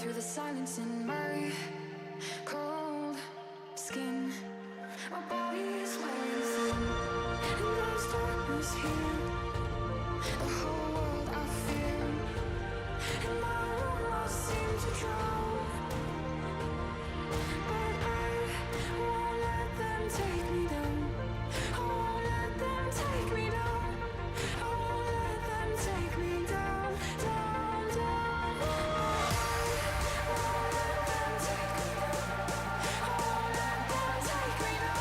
through the silence in my cold skin. My body is wearing thin, and there's darkness here. The whole world I fear, and my room I seem to drown. But I won't let them take me down. I won't let them take me down. I won't let them take me down, down, down. I won't let them take me down. I won't let them take me down.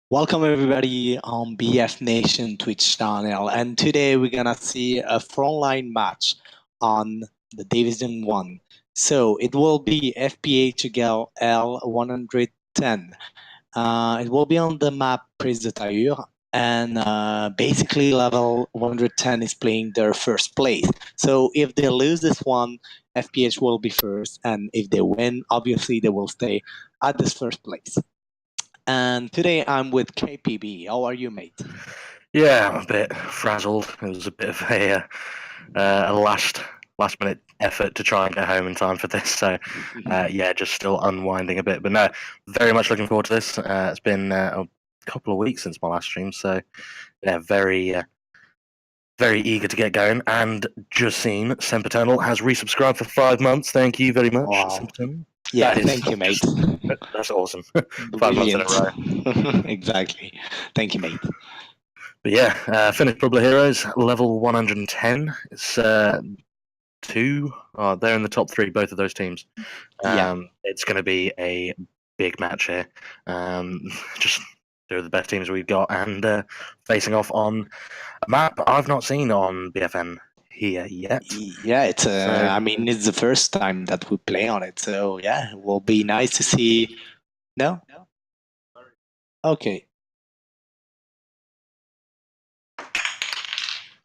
Welcome everybody on BFNation Twitch channel, and today we're gonna see a frontline match on the Division 1. So it will be FPH against L110. It will be on the map Prise de Tailleur, and basically level 110 is playing their first place. So if they lose this one, FPH will be first, and if they win, obviously they will stay at this first place. And today I'm with KappyB. How are you, mate? Yeah, I'm a bit frazzled. It was a bit of a last minute effort to try and get home in time for this. So yeah, just still unwinding a bit. But no, very much looking forward to this. It's been a couple of weeks since my last stream, so yeah, very very eager to get going, and just seen Sempiternal has resubscribed for 5 months. Thank you very much, Wow. Sempiternal. Yeah, That is thank you, mate. that's awesome. 5 months in a Brilliant. row. Exactly. Thank you, mate. But yeah, Finnish Publa Heroes, level 110. It's two. Oh, they're in the top three, both of those teams. Yeah. It's going to be a big match here. Just two of the best teams we've got, and facing off on a map I've not seen on BFN here yet. Yeah, it's So- I mean, it's the first time that we play on it, so yeah, it will be nice to see. No? Okay.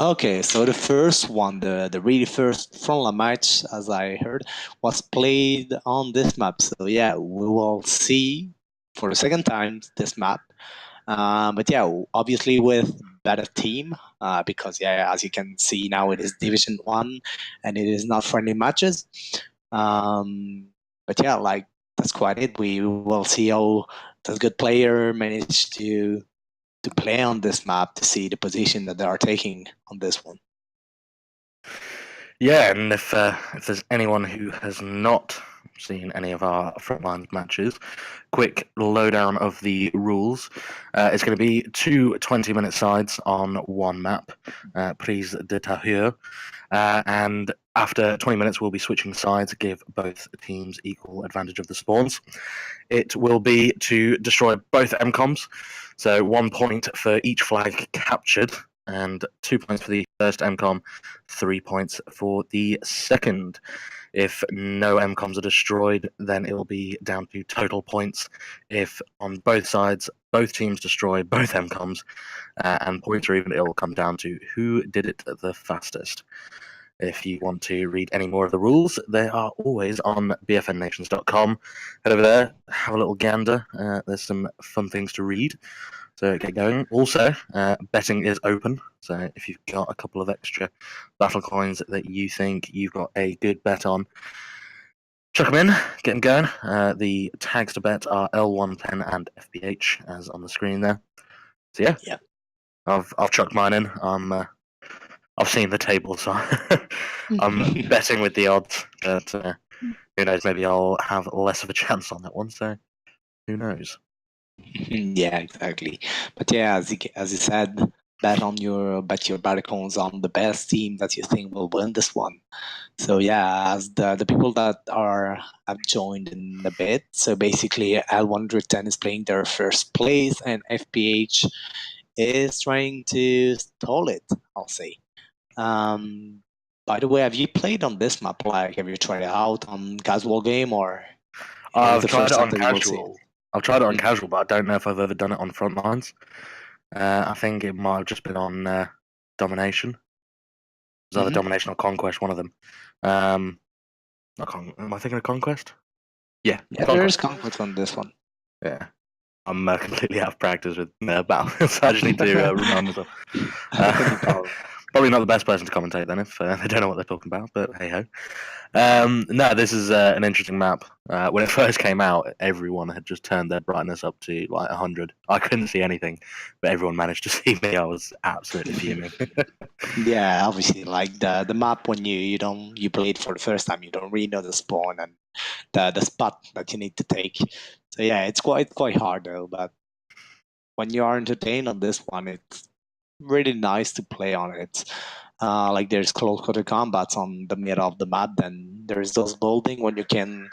Okay, so the first one, the really first frontline match, as I heard, was played on this map. So yeah, we will see for the second time this map. But yeah, obviously with better team, because yeah, as you can see now, it is Division 1 and it is not friendly matches. But yeah, like that's quite it. We will see how this good player managed to play on this map to see the position that they are taking on this one. Yeah, and if there's anyone who has not seen any of our frontline matches, quick lowdown of the rules. It's going to be two 20-minute sides on one map, Prise de Tahir, and after 20 minutes we'll be switching sides, give both teams equal advantage of the spawns. It will be to destroy both MCOMs, so 1 point for each flag captured, and 2 points for the first MCOM, 3 points for the second. If no MCOMs are destroyed, then it will be down to total points. If on both sides, both teams destroy both MCOMs, and points are even, it will come down to who did it the fastest. If you want to read any more of the rules, they are always on BFNations.com. Head over there, have a little gander. There's some fun things to read. So get going. Also, betting is open. So if you've got a couple of extra battle coins that you think you've got a good bet on, chuck them in, get them going. The tags to bet are L110 and FPH, as on the screen there. So yeah. I've chucked mine in. I've seen the table, so I'm betting with the odds. But who knows? Maybe I'll have less of a chance on that one. So who knows? Yeah, exactly. But yeah, as you said, bet your battle coins on the best team that you think will win this one. So yeah, as the people that have joined in a bit. So basically, L110 is playing their first place, and FPH is trying to stall it, I'll say. By the way, have you played on this map? Like, have you tried it out on casual game, or I've the tried first it time on that you will see it? casual. I've tried it on casual, but I don't know if I've ever done it on Frontlines. I think it might have just been on Domination. It was either Domination or Conquest, one of them. Am I thinking of Conquest? Yeah, Yeah, Conquest. there is conflict on this one. Yeah. I'm completely out of practice with battle, so I just need to remind myself. No problem. Probably not the best person to commentate then if they don't know what they're talking about, but hey ho. No, this is an interesting map. When it first came out, everyone had just turned their brightness up to like 100. I couldn't see anything, but everyone managed to see me. I was absolutely fuming. Yeah, obviously, like the map when you play it for the first time, you don't really know the spawn and the spot that you need to take. So yeah, it's quite hard though. But when you are entertained on this one, it's really nice to play on it. Like there's close quarter combats on the middle of the map. Then there's those building when you can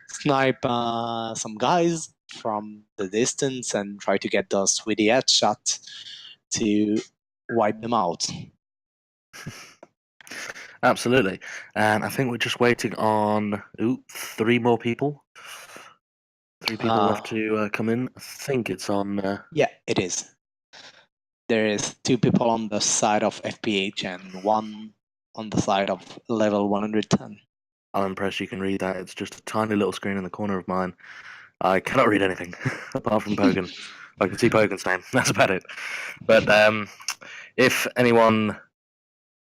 snipe some guys from the distance and try to get those with the headshot to wipe them out. Absolutely. And I think we're just waiting on 3 more people. 3 people left to come in. I think it's on. Yeah, it is. There is 2 people on the side of FPH and 1 on the side of level 110. I'm impressed you can read that. It's just a tiny little screen in the corner of mine. I cannot read anything apart from Pogan. I can see Pogan's name. That's about it. But if anyone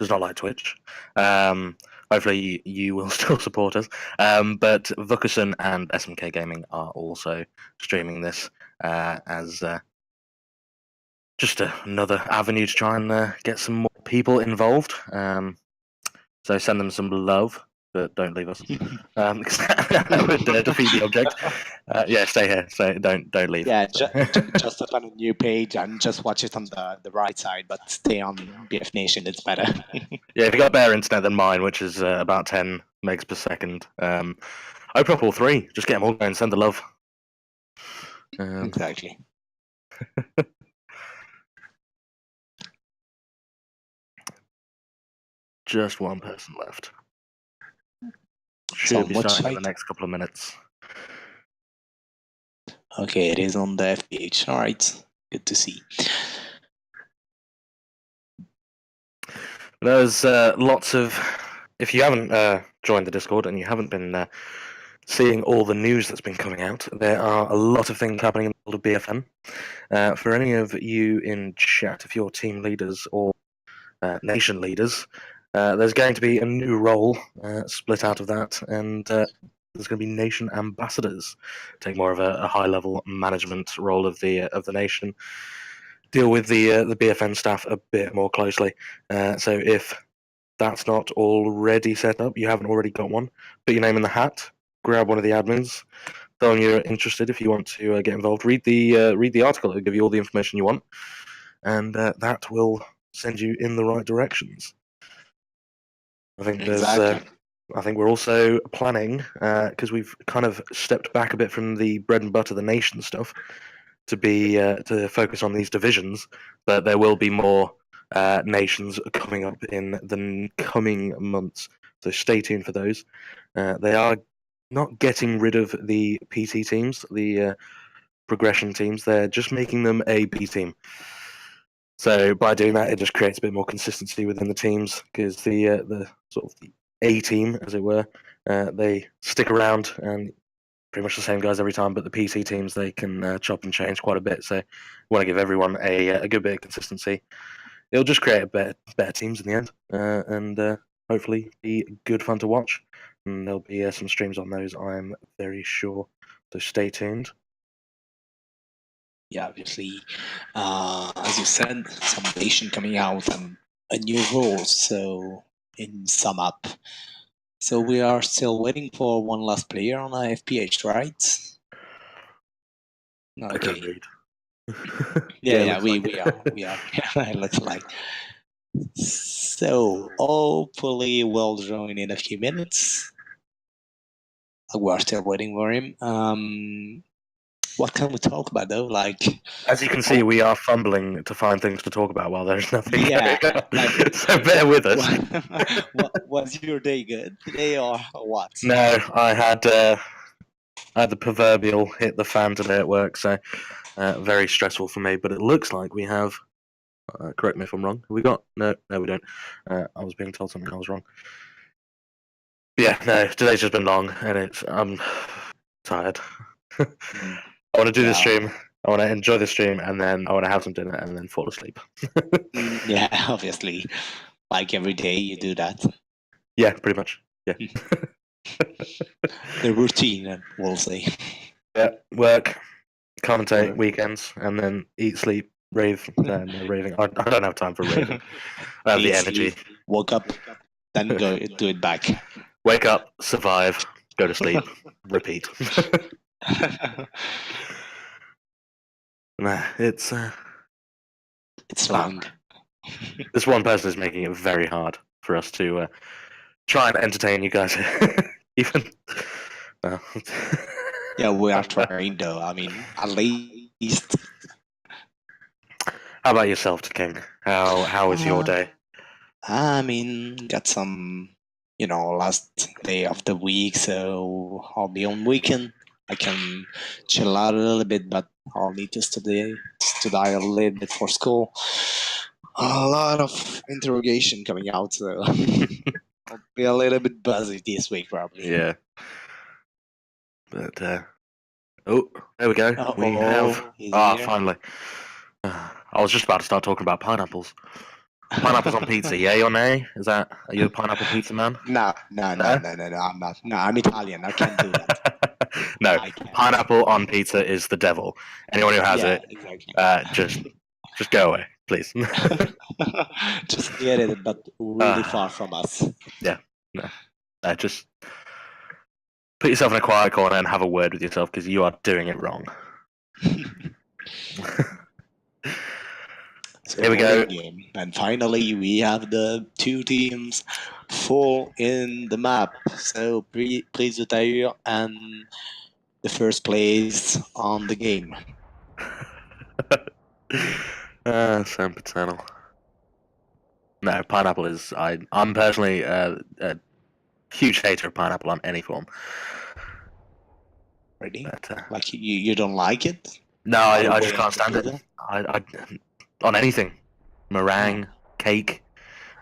does not like Twitch, hopefully you will still support us. But Vukason and SMKGAMING are also streaming this as just another avenue to try and get some more people involved. So send them some love, but don't leave us. 'Cause that would defeat the object. Yeah, stay here. So don't leave. Yeah, So. just open a new page and just watch it on the right side, but stay on BF Nation. It's better. Yeah, if you got better internet than mine, which is about 10 megs per second, open up all three. Just get them all going. Send the love. Exactly. Just one person left. So Should be which starting in the site? next couple of minutes. Okay, it is on the FPH. All right, good to see. There's lots of. If you haven't joined the Discord and you haven't been seeing all the news that's been coming out, there are a lot of things happening in the world of BFN. For any of you in chat, if you're team leaders or nation leaders, there's going to be a new role split out of that, and there's going to be nation ambassadors, take more of a high-level management role of the nation, deal with the BFN staff a bit more closely. So if that's not already set up, you haven't already got one, put your name in the hat, grab one of the admins, tell them you're interested. If you want to get involved, read the article. It'll give you all the information you want, and that will send you in the right directions. I think there's. Exactly. I think we're also planning, because we've kind of stepped back a bit from the bread and butter, the nation stuff, to be to focus on these divisions. But there will be more nations coming up in the coming months, so stay tuned for those. They are not getting rid of the PT teams, the progression teams. They're just making them a B team. So by doing that, it just creates a bit more consistency within the teams, because the sort of the A team, as it were, they stick around and pretty much the same guys every time. But the PC teams, they can chop and change quite a bit. So we want to give everyone a good bit of consistency. It'll just create a better teams in the end, and hopefully be good fun to watch. And there'll be some streams on those, I'm very sure. So stay tuned. Yeah, obviously, as you said, some nation coming out and a new rule. So in sum up, so we are still waiting for one last player on FPH, right? I Okay. can't read. Yeah, it looks we like it. are. It looks like. So hopefully we'll join in a few minutes. We're still waiting for him. What can we talk about though? Like, As you can see, we are fumbling to find things to talk about while there's nothing yeah, going on. like, So bear with us. Was your day good today or what? No, I had the proverbial hit the fan today at work, so very stressful for me. But it looks like we have. Correct me if I'm wrong. We got no, we don't. I was being told something I was wrong. But yeah, no, today's just been long, and I'm tired. I want to do the stream. I want to enjoy the stream, and then I want to have some dinner, and then fall asleep. Yeah, obviously, like every day you do that. Yeah, pretty much. Yeah. The routine, we'll say. Yeah, work, commentate Work. weekends, and then eat, sleep, rave. No raving. I don't have time for raving. I have the Eat, energy. sleep, woke up, then go do it back. Wake up, survive, go to sleep, repeat. Nah, it's long. This one person is making it very hard for us to try and entertain you guys. Even. Yeah, we are trying though. I mean, at least. How about yourself, TheKing? How was your day? I mean, got some, last day of the week, so I'll be on weekend. I can chill out a little bit, but I'll need to study a little bit for school. A lot of interrogation coming out, so I'll be a little bit busy this week, probably. Yeah. But oh, there we go. Oh, we have he's here. Finally. I was just about to start talking about pineapples. Pineapples on pizza, yay or nay? Are you a pineapple pizza man? No, I'm not. No, I'm Italian. I can't do that. No, I can't. pineapple on pizza is the devil. Anyone who has it, exactly. just go away. please. Just get it, but really far from us. Just put yourself in a quiet corner and have a word with yourself because you are doing it wrong. So Here we go. Game. And finally, we have the two teams full in the map. So please retire and the first place on the game. Sam Paternal. No, pineapple is. I'm personally a huge hater of pineapple on any form. Ready? But, Like you don't like it? no, Not I a just way can't to stand do it. that? I on anything, meringue, cake.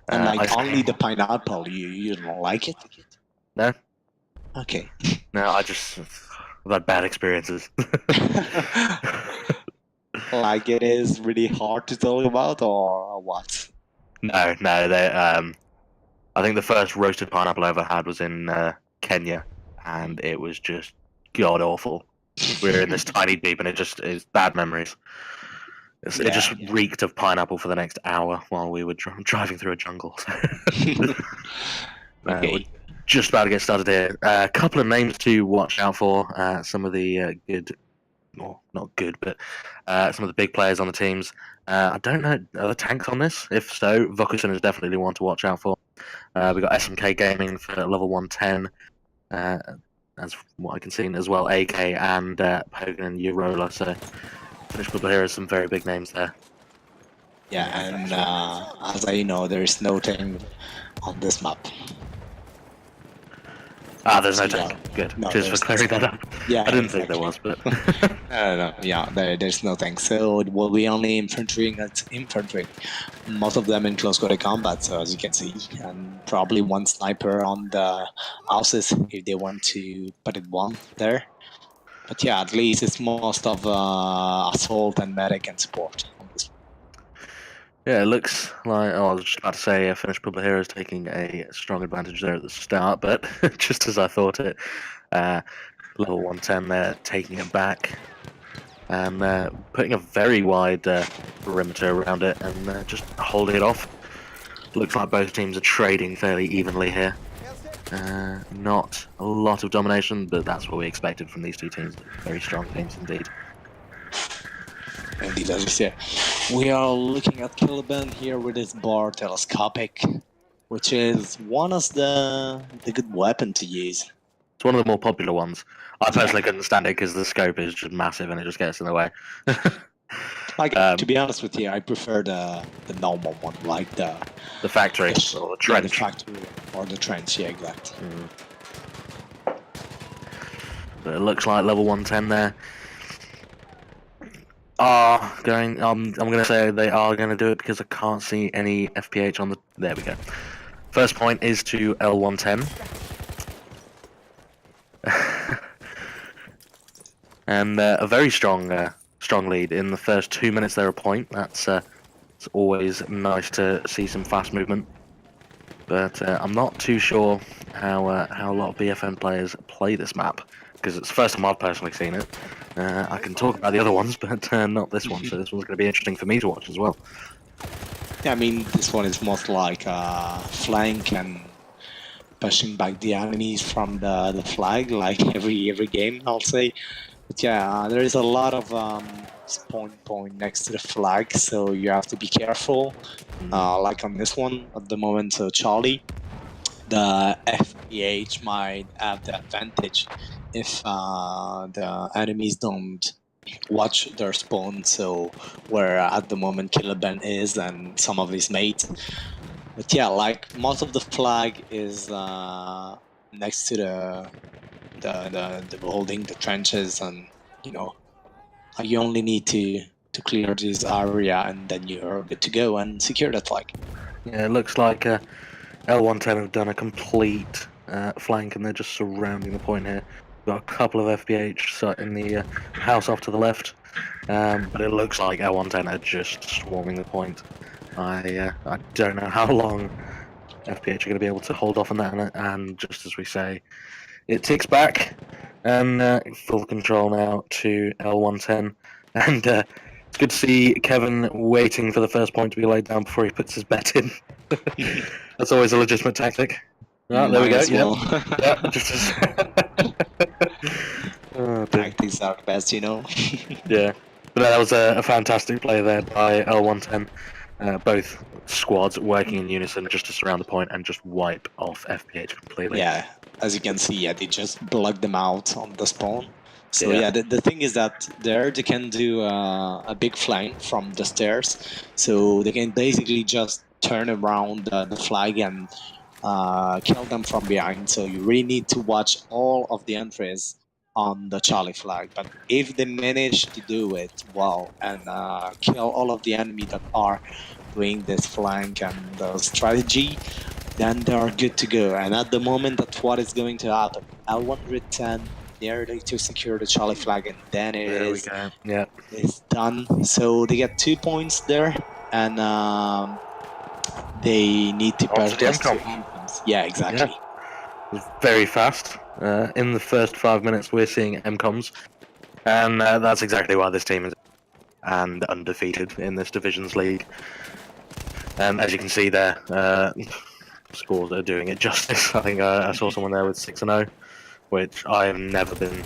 And like ice only cream. the pineapple, you don't like it? No, Okay. no, I've had bad experiences. Like it is really hard to talk about, or what? No, they. I think the first roasted pineapple I ever had was in Kenya, and it was just god awful. We were in this tiny deep, and it is bad memories. It just reeked of pineapple for the next hour while we were driving through a jungle. Okay. We're just about to get started here. A couple of names to watch out for. Some of the good, or not good, but some of the big players on the teams. I don't know, are the tanks on this? If so, Vukusin is definitely one to watch out for. We've got SMKGAMING for level 110. As what I can see as well, AK and Pogan and Eurola. So Finnish Publa here are some very big names there. Yeah, and as I know, there is no tank on this map. There's no So, tank. yeah. Good. No, Cheers for there's clearing that up. Yeah, I didn't think there was, but No. Yeah, there's no tank. So it will be only infantry and infantry. Most of them in close quarter combat, so as you can see, and probably one sniper on the houses if they want to put it one there. But yeah, at least it's most of assault and medic and support on this. yeah, it looks like. Oh, I was just about to say, Finnish Publa here is taking a strong advantage there at the start, but just as I thought it, level 110 there, taking it back and putting a very wide perimeter around it and just holding it off. Looks like both teams are trading fairly evenly here. Not a lot of domination, but that's what we expected from these two teams. Very strong teams indeed. Indeed, as we say, we are looking at KappyB here with his bar telescopic, which is one of the good weapon to use. It's one of the more popular ones. I personally couldn't stand it because the scope is just massive and it just gets in the way. Like to be honest with you, I prefer the normal one, like the factory or the trench. the factory or the trench. Yeah, exactly. But it looks like level 110 there are going. I'm going to say they are going to do it because I can't see any FPH on the. There we go. First point is to L110. And a very strong lead in the first 2 minutes. They're a point. It's always nice to see some fast movement. But I'm not too sure how a lot of BFN players play this map because it's the first time I've personally seen it. I can talk about the other ones, but not this one. So this one's going to be interesting for me to watch as well. Yeah, I mean this one is most like flank and pushing back the enemies from the flag, like every game, I'll say. But yeah, there is a lot of spawn point next to the flag, so you have to be careful. Like on this one at the moment, so Charlie, the FPH might have the advantage if the enemies don't watch their spawn, so where at the moment KappyB is and some of his mates. But yeah, like most of the flag is next to the building, the trenches, and you know, you only need to clear this area and then you're good to go and secure that flag. Yeah, it looks like L110 have done a complete flank and they're just surrounding the point here. Got a couple of FPH in the house off to the left, but it looks like L110 are just swarming the point. I don't know how long FPH are going to be able to hold off on that, and just as we say, it ticks back and full control now to L110, and It's good to see Kevin waiting for the first point to be laid down before he puts his bet in. That's always a legitimate tactic. Ah, there we Mine go. as Yep. well. Yeah, just as... Oh, dear. Tactics are the best, you know. Yeah, but that was a fantastic play there by L110. Both squads working in unison just to surround the point and just wipe off FPH completely. Yeah, as you can see, yeah, they just block them out on the spawn. So Yeah. yeah, the thing is that there they can do a big flank from the stairs, so they can basically just turn around the flag and kill them from behind. So you really need to watch all of the entries on the Charlie flag. But if they manage to do it well and kill all of the enemy that are doing this flank and the strategy, then they are good to go. And at the moment, that's what is going to happen. L110 nearly to secure the Charlie flag, and then There we go. Yeah. it's done. So they get 2 points there, and they need to On to the purchase two MCOM. items. Yeah, exactly. It was very fast. In the first 5 minutes, we're seeing MCOMs, and that's exactly why this team is and undefeated in this Divisions League. As you can see there, scores are doing it justice. I think I saw someone there with 6-0, which I have never been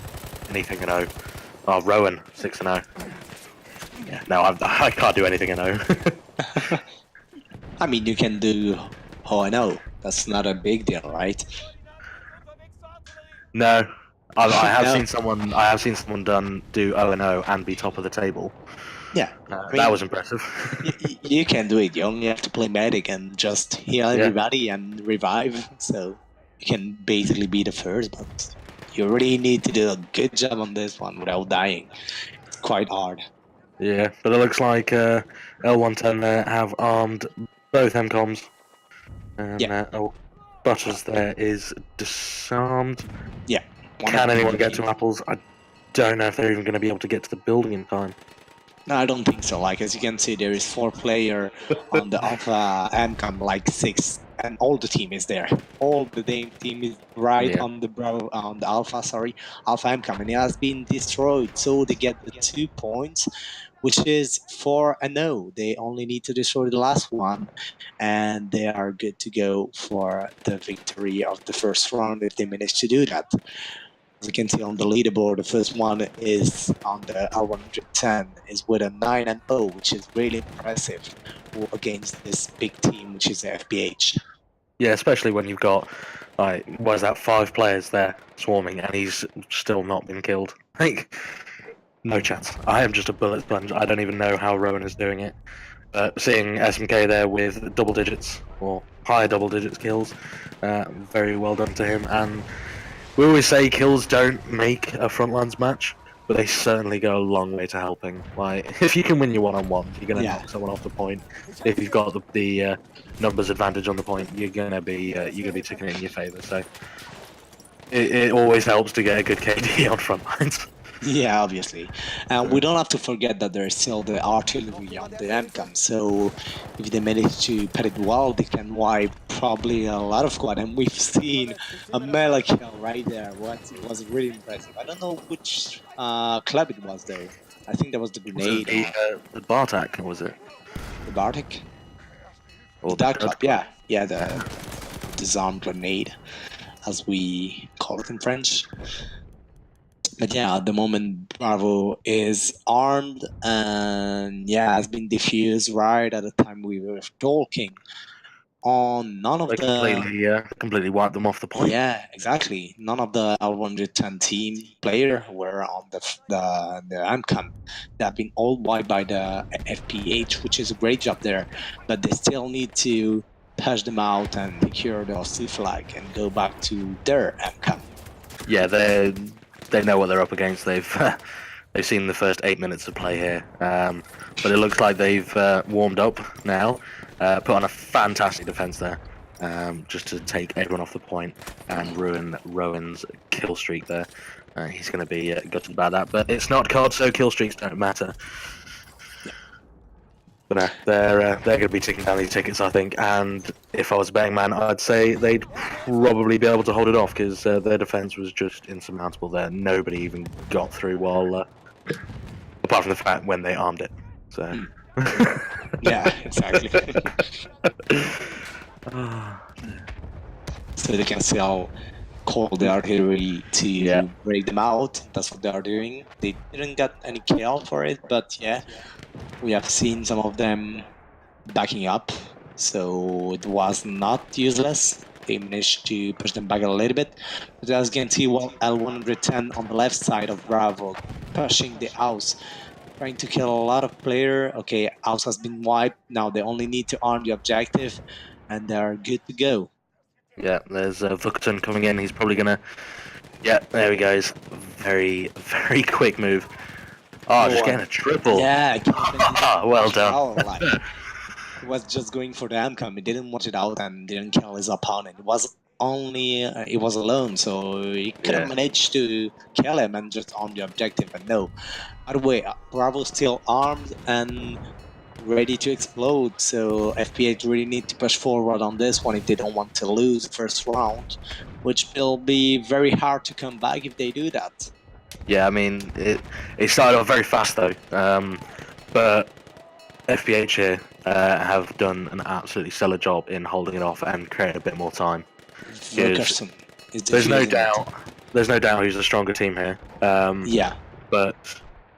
anything 0. Oh, Rowan 6-0. Yeah, no, I can't do anything 0. I mean, you can do 0-0. That's not a big deal, right? No, I have No. seen someone. I have seen someone do 0-0 and be top of the table. Yeah, That was impressive. you can do it. You only have to play medic and just heal everybody and revive. So you can basically be the first, but you really need to do a good job on this one without dying. It's quite hard. Yeah, but it looks like L110 there have armed both MCOMs. And Butters there is disarmed. Yeah. Can anyone get to apples? I don't know if they're even going to be able to get to the building in time. No, I don't think so. Like, as you can see, there is 4 players on the Alpha MCOM, like 6, and all the team is there. All the team is right on the Alpha MCOM, and it has been destroyed. So they get the 2 points, which is 4-0. They only need to destroy the last one, and they are good to go for the victory of the first round if they manage to do that. As you can see on the leaderboard, the first one is on the L110 is with a 9-0, which is really impressive against this big team, which is the FPH. Yeah, especially when you've got, like, what is that, 5 players there swarming, and he's still not been killed. Like, no chance. I am just a bullet sponge. I don't even know how Rowan is doing it. Seeing SMK there with double digits, or high double digits kills, very well done to him. And we always say kills don't make a Frontlines match, but they certainly go a long way to helping. Like, if you can win your one-on-one, you're going to knock someone off the point. If you've got the numbers advantage on the point, you're going to be taking it in your favour. So it always helps to get a good KD on Frontlines. Yeah, obviously. And we don't have to forget that there's still the artillery on the MCOM, so if they manage to put it well, they can wipe probably a lot of squad. And we've seen a melee kill right there. It was really impressive. I don't know which club it was, though. I think that was the grenade. The Bartak, was it? The Bartek? Or the Dark Club, yeah. Yeah, the disarmed grenade, as we call it in French. But yeah, at the moment, Bravo is armed and has been defused right at the time we were talking. On none of completely wiped them off the point. Yeah, exactly. None of the L110 team player were on the MCOM. They have been all wiped by the FPH, which is a great job there. But they still need to push them out and secure the C flag and go back to their MCOM. Yeah, they know what they're up against. They've seen the first 8 minutes of play here, but it looks like they've warmed up now. Put on a fantastic defense there, just to take everyone off the point and ruin Rowan's kill streak there. He's going to be gutted about that, but it's not COD, so kill streaks don't matter. But they're going to be taking down these tickets, I think. And if I was a betting man, I'd say they'd probably be able to hold it off because their defense was just insurmountable there. Nobody even got through while, apart from the fact when they armed it. So. Yeah, exactly. So they can still call the artillery to break them out. That's what they are doing. They didn't get any kill for it, but yeah, we have seen some of them backing up. So it was not useless. They managed to push them back a little bit. But as you can see, well, L110 on the left side of Bravo, pushing the house, trying to kill a lot of player. Okay, house has been wiped. Now they only need to arm the objective, and they're good to go. Yeah, there's Vukatin coming in. He's probably gonna. Yeah, there he goes. Very, very quick move. Oh, just getting a triple. Yeah, well done. Like, he was just going for the outcome. He didn't watch it out and didn't kill his opponent. It was only he was alone, so he could have managed to kill him and just on the objective. But no. By the way, Bravo's still armed and ready to explode. So FPH really need to push forward on this one if they don't want to lose the first round, which will be very hard to come back if they do that. Yeah, I mean, it started off very fast though, but FPH here have done an absolutely stellar job in holding it off and creating a bit more time. There's no doubt who's the stronger team here. Yeah.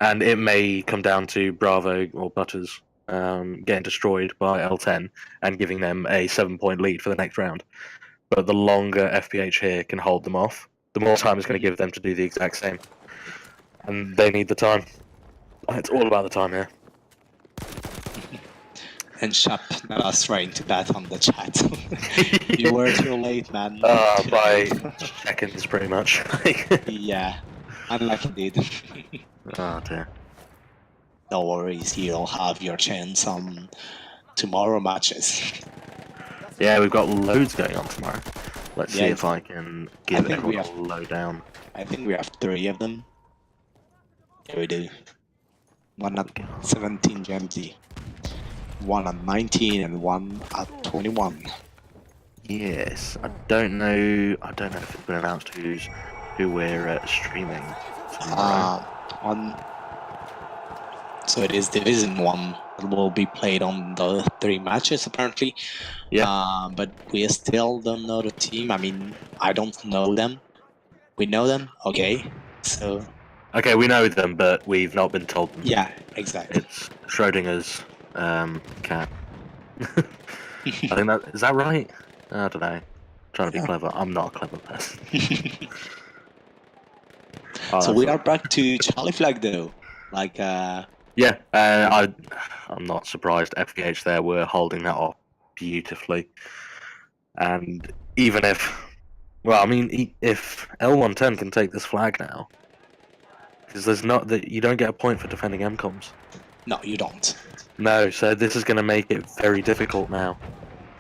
And it may come down to Bravo or Butters getting destroyed by L10 and giving them a 7-point lead for the next round. But the longer FPH here can hold them off, the more time it's going to give them to do the exact same. And they need the time. It's all about the time here. And Shap, not us trying to bet on the chat. You were too late, man. By seconds, pretty much. Yeah, unlucky indeed. Oh dear. No worries, you'll have your chance on tomorrow matches. Yeah, we've got loads going on tomorrow. Let's see if I can give everyone a lowdown. I think we have 3 of them. Yeah, we do. One at 17 GMT, one at 19, and one at 21. Yes, I don't know if it's been announced who we're streaming tomorrow. So it is Division 1 that will be played on the 3 matches apparently. Yeah. But we still don't know the team. I mean, I don't know them. We know them, okay. So. Okay, we know them, but we've not been told them. Yeah, exactly. It's Schrodinger's cat. I think is that right? I don't know. I'm trying to be clever. I'm not a clever person. So we are back to Charlie Flag though. Like yeah, I'm not surprised FPH there were holding that off beautifully. And even if if L110 can take this flag now, because you don't get a point for defending MCOMs. No, you don't. No, so this is going to make it very difficult now.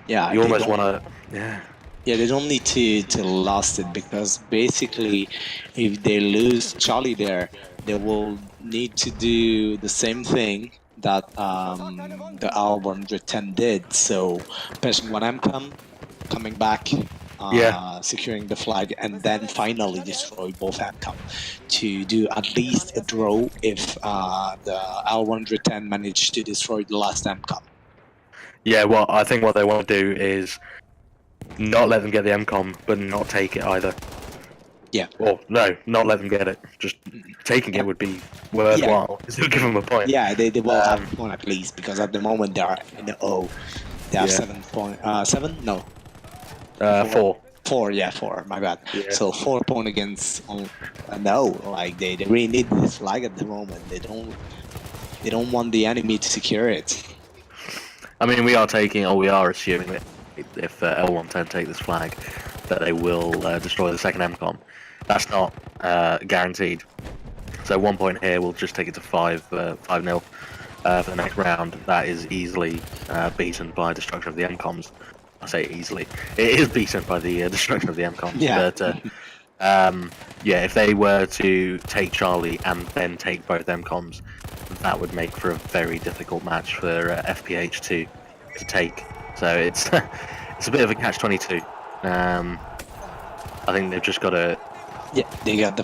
Yeah, you almost want to. Yeah. Yeah, they don't need to last it, because basically, if they lose Charlie there, they will need to do the same thing that the L110 did. So, pushing one MCOM, coming back, securing the flag, and then finally destroy both MCOM to do at least a draw if the L110 managed to destroy the last MCOM. Yeah, well, I think what they want to do is not let them get the MCOM, but not take it either. Yeah. Well, no, not let them get it. Just taking it would be worthwhile. Still give them a point. Yeah, they will have a point at least, because at the moment they are in the O. They have 7 points. 7? No. 4. 4, yeah, 4. My bad. Yeah. So 4 points against. No, like they really need this flag at the moment. They don't want the enemy to secure it. I mean, we are assuming that if L110 take this flag, that they will destroy the second MCOM. That's not guaranteed. So 1 point here will just take it to 5-0 for the next round. That is easily beaten by destruction of the MCOMs. I say easily. It is beaten by the destruction of the MCOMs. Yeah. But yeah, if they were to take Charlie and then take both MCOMs, that would make for a very difficult match for FPH to take. So it's it's a bit of a catch-22. I think they've just got to Yeah, they got the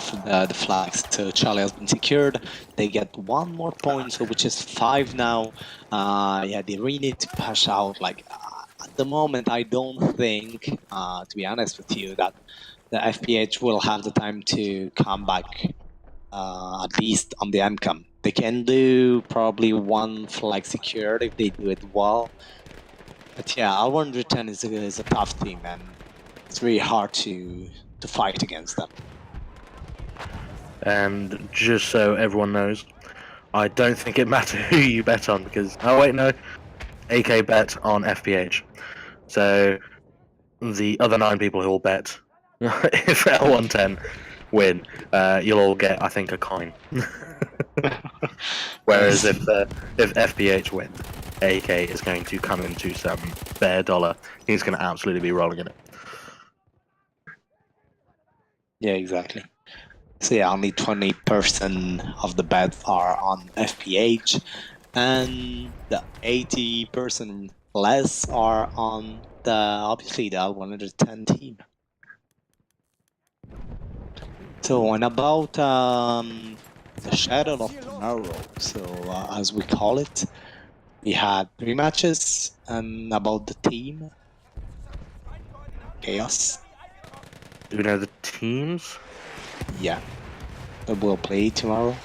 flags. So Charlie has been secured. They get one more point, so which is 5 now. Yeah, they really need to push out. Like at the moment, I don't think, to be honest with you, that the FPH will have the time to come back. At least on the MCOM, they can do probably one flag secured if they do it well. But yeah, L110 is a tough team, and it's really hard to fight against them. And just so everyone knows, I don't think it matters who you bet on because AK bet on FPH. So the other 9 people who will bet if L110 win, you'll all get, I think, a coin. Whereas if FPH win, AK is going to come into some bare dollar. He's going to absolutely be rolling in it. Yeah, exactly. So yeah, only 20% of the bets are on FPH, and the 80% less are on obviously the L110 team. So and about the shadow of tomorrow, so as we call it, we had 3 matches, and about the team, Chaos. Do we know the teams? Yeah, that will play tomorrow.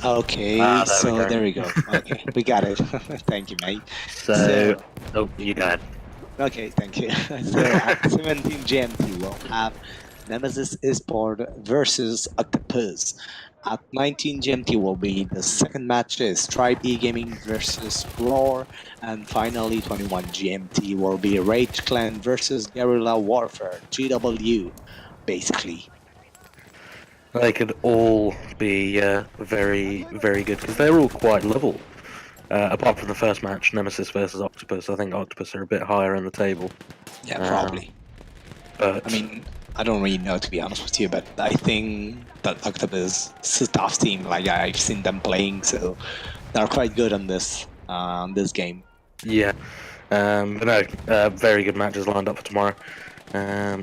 Okay, there we go. Okay, we got it. Thank you, mate. So, oh, you go ahead. Okay, thank you. So at 17 GMT, we'll have Nemesis Esport versus Octopus. At 19 GMT will be the second match is KappyB versus Roar, and finally 21 GMT will be Rage Clan versus Guerrilla Warfare, GW, basically. They could all be very, very good because they're all quite level. Apart from the first match, Nemesis versus Octopus, I think Octopus are a bit higher in the table. Yeah, probably. But I mean, I don't really know, to be honest with you, but I think that Octopus is a tough team. Like I've seen them playing, so they're quite good on this game. yeah, but no, very good matches lined up for tomorrow.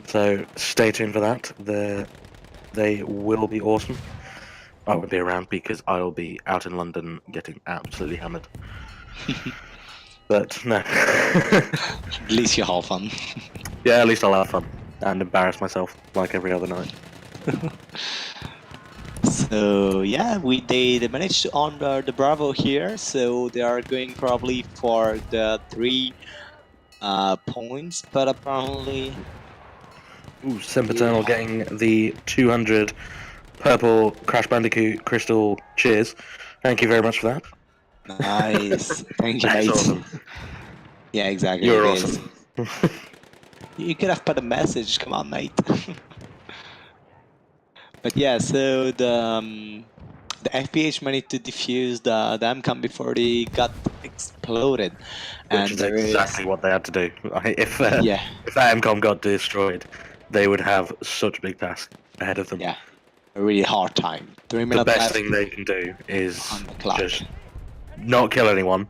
So stay tuned for that. They will be awesome. I won't be around because I will be out in London getting absolutely hammered. But no. At least you have fun. Yeah, at least I'll have fun and embarrass myself like every other night. So yeah, they managed to honor the Bravo here, so they are going probably for the 3 points, but apparently. Ooh, Sempiternal getting the 200 purple Crash Bandicoot crystal. Cheers. Thank you very much for that. Nice. Thank you, That's mate. awesome. Yeah, exactly. You're it awesome. is. You could have put a message. Come on, mate. But yeah, so the FPH managed to defuse the MCOM before they got exploded, Which and is there exactly what they had to do. If that MCOM got destroyed, they would have such a big task ahead of them. Yeah, a really hard time. 3 The minutes best left thing they can do is on the clock. just not kill anyone,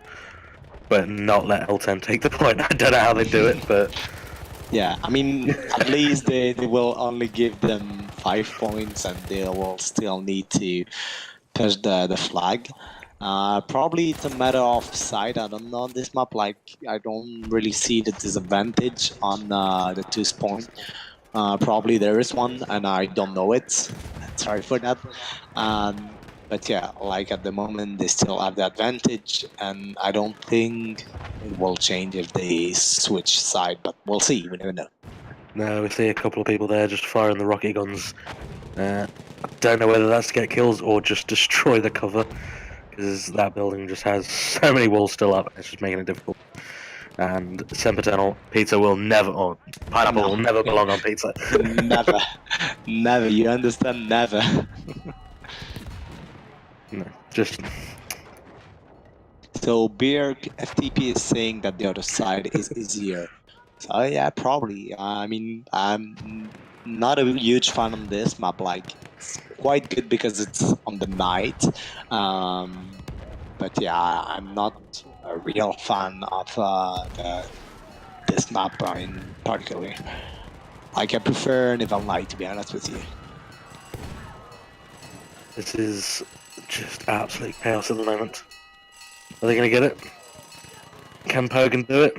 but not let L10 take the point. I don't know how they do it, but yeah, I mean, at least they will only give them 5 points, and they will still need to push the flag. Probably it's a matter of sight. I don't know on this map. Like I don't really see the disadvantage on the 2 point. Probably there is one, and I don't know it. Sorry for that. But yeah, like at the moment they still have the advantage, and I don't think it will change if they switch side. But we'll see. We never know. no, we see a couple of people there just firing the rocket guns. I don't know whether that's to get kills or just destroy the cover, because that building just has so many walls still up. It's just making it difficult. And Sempiternal, pizza will never, or pineapple will never belong on pizza. Never, never. You understand? Never. No, just So Beer FTP is saying that the other side is easier. So yeah, probably. I mean, I'm not a huge fan on this map. Like, it's quite good because it's on the night. But yeah, I'm not a real fan of this this map in particular. Like, I prefer Nivel Knight, to be honest with you. This is just absolute chaos at the moment. Are they going to get it? Can Pogan do it?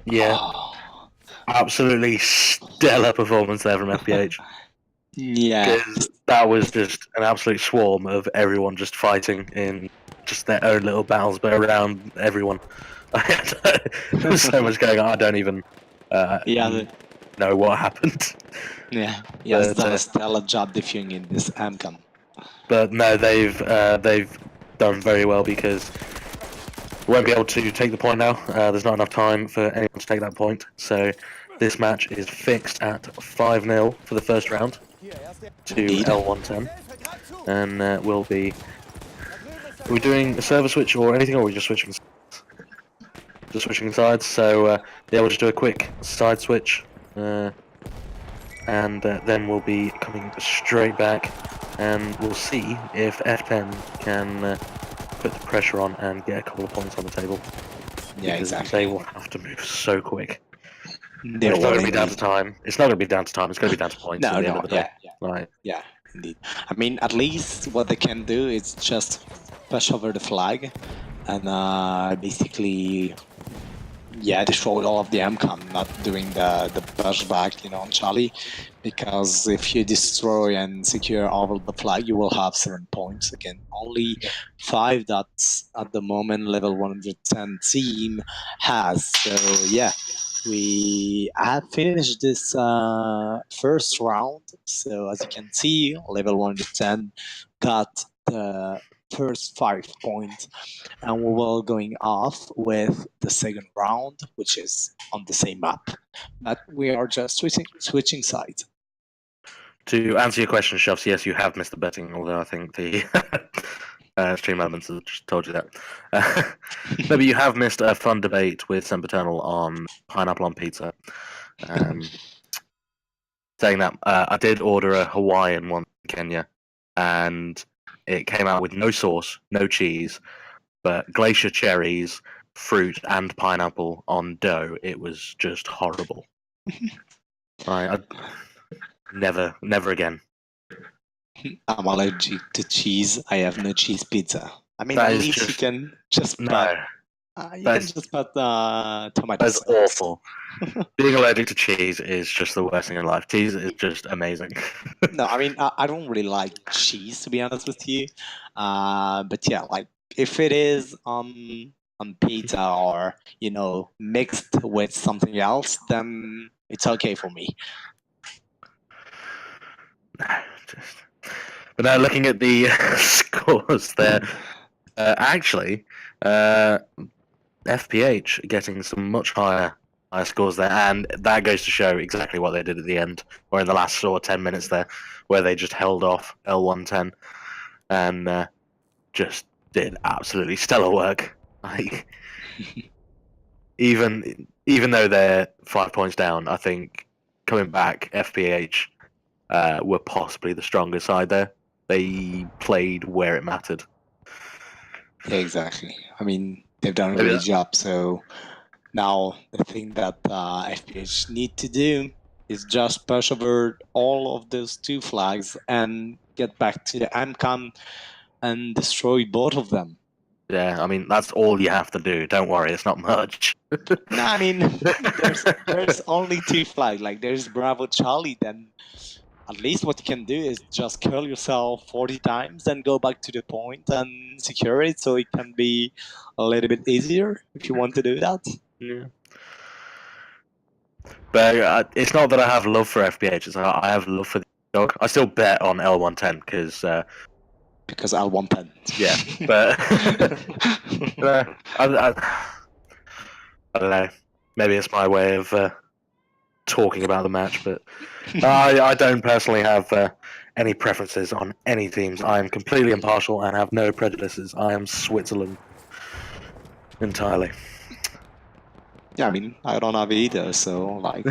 Yeah. Oh, Absolutely stellar performance there from FPH. yeah. Because that was just an absolute swarm of everyone just fighting in just their own little battles, but around everyone. There was so much going on. I don't even Yeah, know what happened. yeah. He has But, done a stellar job defusing in this AMCOM. But no, they've done very well because we won't be able to take the point now. There's not enough time for anyone to take that point. So this match is fixed at 5-0 for the first round to Indeed. L110, and we'll be. Are we doing a server switch or anything, or are we just switching? Just switching sides. So yeah, we'll just do a quick side switch, and then we'll be coming straight back, and we'll see if F10 can put the pressure on and get a couple of points on the table. Yeah, Because exactly. they will have to move so quick. They It's not will going to be down to indeed. time. It's not going to be down to time. It's going to be down to points at the end of the day. Right. Yeah, indeed. I mean, at least what they can do is just push over the flag and basically, yeah, destroy all of the AMCOM, not doing the pushback, on Charlie. Because if you destroy and secure all of the flag, you will have 7 points again. Only 5 that's at the moment level 110 team has. So yeah, we have finished this first round. So as you can see, level 110 got the first 5 points, and we will going off with the second round, which is on the same map, but we are just switching sides. To answer your question, Shuffs, yes, you have missed the betting, although I think the stream elements have just told you that. No, but you have missed a fun debate with Sempiternal on pineapple on pizza. Saying that, I did order a Hawaiian one in Kenya, and it came out with no sauce, no cheese, but glacier cherries, fruit, and pineapple on dough. It was just horrible. Never again. I'm allergic to cheese. I have no cheese pizza. I mean, That at is least you just- can just put, No, just put tomato that's sauce. awful. Being allergic to cheese is just the worst thing in life. Cheese is just amazing. No, I mean, I don't really like cheese, to be honest with you. But yeah, like if it is on pizza or mixed with something else, then it's okay for me. But now looking at the scores there, actually, FPH getting some much higher scores there, and that goes to show exactly what they did at the end, or in the last sort of 10 minutes there, where they just held off L110 and just did absolutely stellar work. Like, even though they're 5 points down, I think coming back, FPH were possibly the stronger side there. They played where it mattered. Yeah, exactly. I mean, they've done a Maybe great that- job. So now the thing that FPH need to do is just push over all of those 2 flags and get back to the AMCOM and destroy both of them. Yeah, I mean, that's all you have to do. Don't worry, it's not much. No, I mean, there's only 2 flags. Like, there's Bravo Charlie, then at least what you can do is just curl yourself 40 times and go back to the point and secure it, so it can be a little bit easier if you want to do that. Yeah. But it's not that I have love for FPH, it's I have love for the dog. I still bet on L110 because L110. yeah, but I don't know. Maybe it's my way of talking about the match, but I don't personally have any preferences on any teams. I am completely impartial and have no prejudices. I am Switzerland entirely. Yeah, I mean, I don't have either, so like,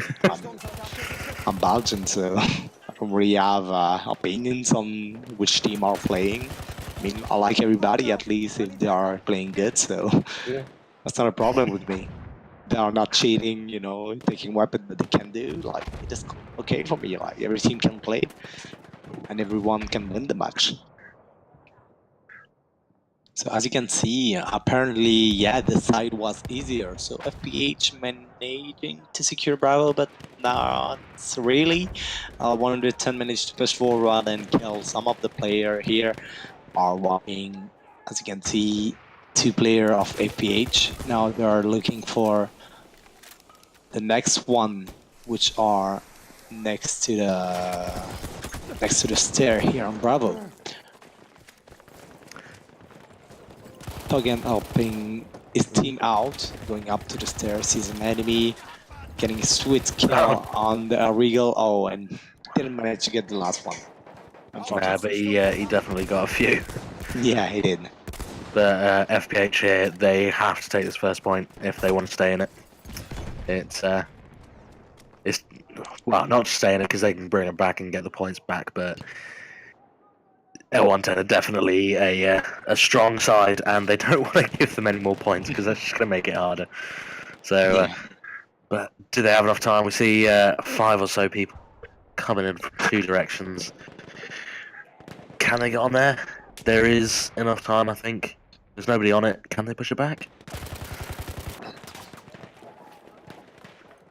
I'm Belgian, so I don't really have opinions on which team are playing. I mean, I like everybody, at least if they are playing good, so Yeah. that's not a problem with me. they are not cheating, you know, taking weapon that they can do. Like, it is okay for me. Like, every team can play, and everyone can win the match. So as you can see, apparently, yeah, the side was easier. So FPH managing to secure Bravo, but not really. 110 managed to push forward and kill some of the player here are walking. As you can see, 2 player of FPH. Now they are looking for the next one, which are next to the stair here on Bravo. Again, helping his team out, going up to the stairs, sees an enemy, getting a sweet kill on the Regal. Oh, and didn't manage to get the last one. But he definitely got a few. Yeah, he did. But FPH here, they have to take this first point if they want to stay in it. It's well, not to stay in it because they can bring it back and get the points back, but L110 are definitely a strong side, and they don't want to give them any more points because that's just going to make it harder. So, Yeah. but do they have enough time? We see 5 or so people coming in from 2 directions. Can they get on there? There is enough time, I think. There's nobody on it. Can they push it back?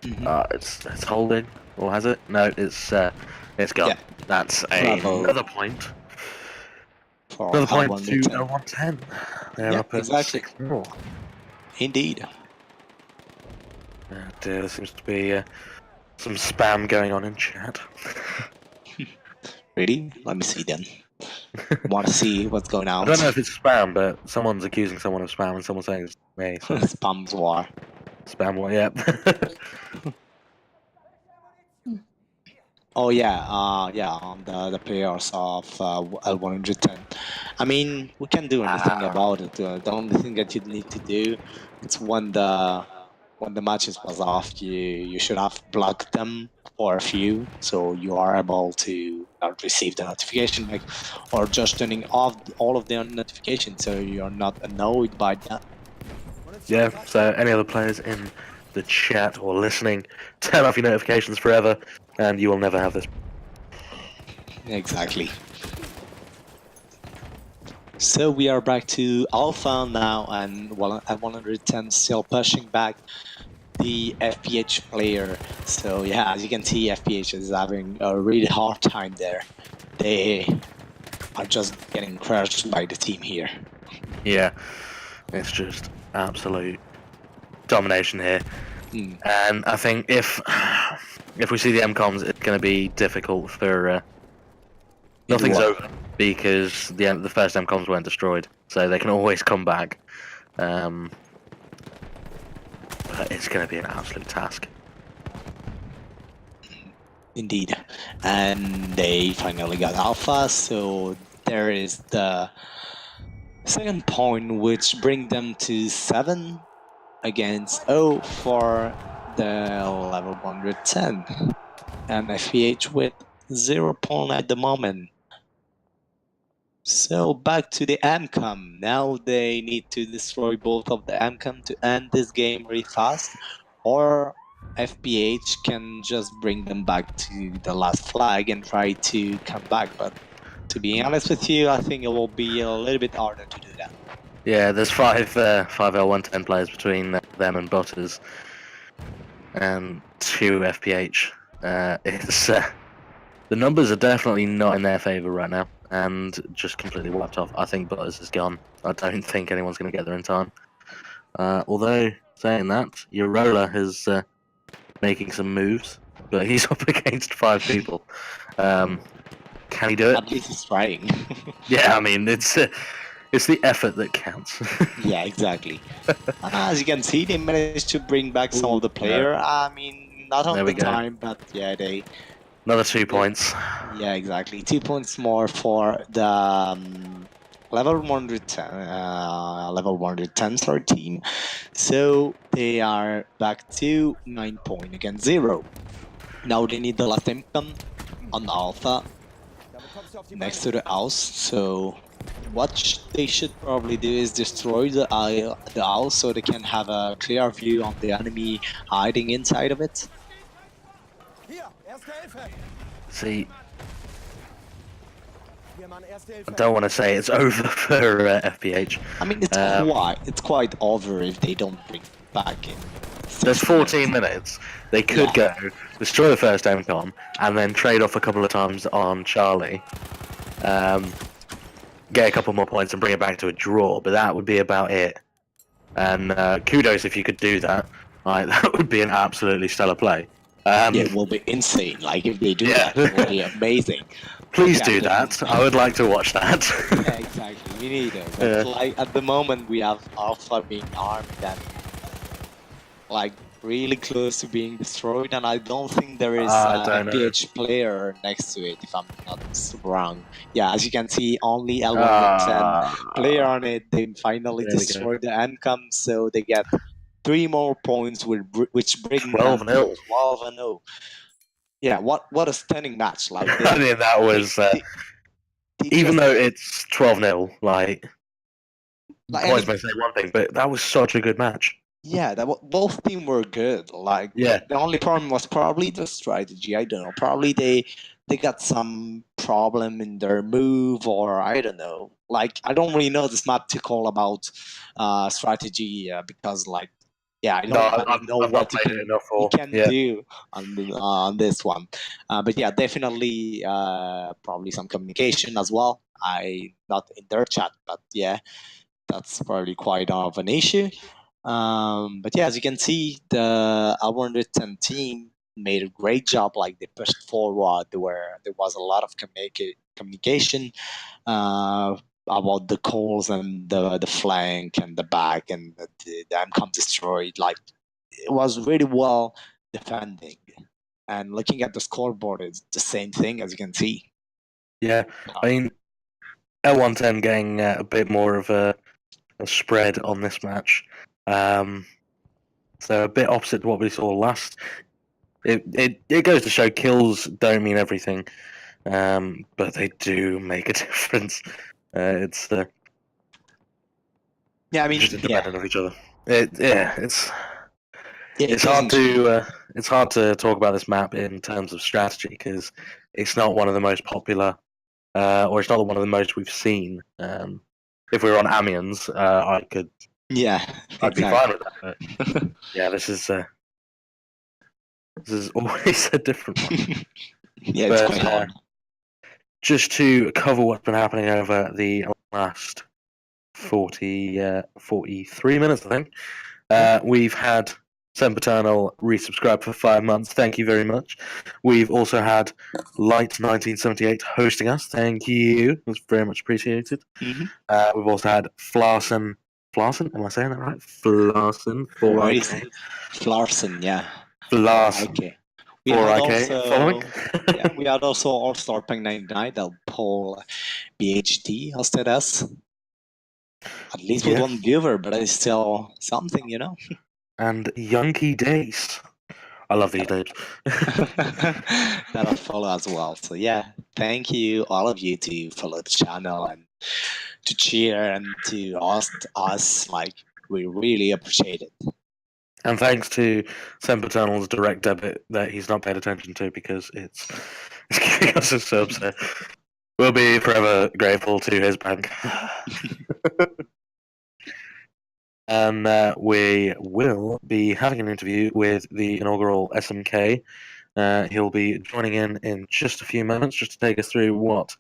It's holding, or has it? No, it's gone. Yeah. That's Bravo. another point. For Another point to L110. L110. They're Yeah, up at exactly. 6-0. Indeed. There seems to be some spam going on in chat. Really? Let me see then. Want to see what's going I on? don't know if it's spam, but someone's accusing someone of spam and someone's saying it's me. So Spams war. spam one, yeah. Oh yeah, yeah, on the players of L110. I mean, we can't do anything about it. The only thing that you need to do, it's when the matches was off, you should have blocked them for a few, so you are able to not receive the notification, like, or just turning off all of the notifications, so you're not annoyed by that. Yeah, so any other players in the chat or listening, turn off your notifications forever, and you will never have this. Exactly. So we are back to Alpha now, and at 110 still pushing back the FPH player. So yeah, as you can see, FPH is having a really hard time there. They are just getting crushed by the team here. Yeah, it's just absolute domination here. And I think if we see the MCOMs, it's going to be difficult for... nothing's over because the first MCOMs weren't destroyed, so they can always come back. But it's going to be an absolute task. Indeed. And they finally got Alpha, so there is the second point, which bring them to 7 against 0 for the level 110. And FPH with 0 point at the moment. So back to the MCOM. Now they need to destroy both of the MCOM to end this game really fast, or FPH can just bring them back to the last flag and try to come back. But to be honest with you, I think it will be a little bit harder to do that. Yeah, there's five L110 players between them and Butters, and 2 FPH. The numbers are definitely not in their favour right now, and just completely wiped off. I think Butters is gone. I don't think anyone's going to get there in time. Although, saying that, Eurola is making some moves, but he's up against 5 people. Can he do it? At least he's trying. Yeah, I mean, it's the effort that counts. Yeah, exactly. As you can see, they managed to bring back some of the player. I mean, not on the time, but yeah, they... Another 2 points. Yeah, exactly. 2 points more for the level 110 star team. So they are back to 9 point against 0. Now they need the last income on Alpha next to the house. So They should probably do is destroy the owl so they can have a clear view on the enemy hiding inside of it. Hier, erste Hilfe. See, Hier, Mann, erste I Hilfe. don't want to say it's over for FPH. I mean, it's quite over if they don't bring back in. There's 14 minutes. They could go destroy the first MCOM and then trade off a couple of times on Charlie. Get a couple more points and bring it back to a draw, but that would be about it. And kudos if you could do that. Like, that would be an absolutely stellar play. Yeah, it will be insane. Like if they do Yeah. that, it will be amazing. Please Yeah, do that. I would like to watch that. Yeah, exactly. Me neither. But like at the moment, we have Alpha being armed and like really close to being destroyed, and I don't think there is I a don't know. FPH player next to it, if I'm not wrong. Yeah, as you can see, only L110 player on it. They finally There we go. destroyed the Encom, so they get 3 more points, which bring 12-0. them to 12-0. Yeah, what a stunning match! Like I mean, that was they even just- though it's 12-0, like points any- may say one thing, but that was such a good match. Yeah, both teams were good. Like, Yeah. the only problem was probably the strategy. I don't know. Probably they got some problem in their move, or I don't know. Like, I don't really know this map to call about strategy because, like, yeah, I don't I've know not what you played it enough for. can Yeah. do on this one. But yeah, definitely probably some communication as well. Not in their chat, but yeah, that's probably quite of an issue. But yeah, as you can see, the L110 team made a great job. Like they pushed forward. There was a lot of communication about the calls and the flank and the back and the MCOM destroyed. Like it was really well defending. And looking at the scoreboard, it's the same thing as you can see. Yeah, I mean, L110 getting a bit more of a spread on this match. So a bit opposite to what we saw last. It goes to show kills don't mean everything, but they do make a difference. It's Yeah, I mean, just independent of each other. It's it hard to talk about this map in terms of strategy because it's not one of the most popular, or it's not one of the most we've seen. If we were on Amiens, I'd be fine with that. But yeah, this is always a different one. Yeah, it's But, quite hard. Just to cover what's been happening over the last 43 minutes, I think. We've had Sempiternal resubscribe for 5 months. Thank you very much. We've also had Light1978 hosting us. Thank you. It was very much appreciated. Mm-hmm. We've also had Flarsen. Flarsen? Am I saying that right? Flarsen. Flarsen, yeah. Flarsen. Okay. We had also All-Star Peng 99 that Paul BHD hosted us. At least with one viewer, but it's still something, you know? And Yankee Days. I love these names. That'll follow as well. So yeah, thank you, all of you, to follow the channel and to cheer and to host us. Like, we really appreciate it. And thanks to Sempiternal's direct debit that he's not paid attention to because it's giving us a sub. So we'll be forever grateful to his bank. And we will be having an interview with the inaugural SMK. He'll be joining in just a few minutes just to take us through what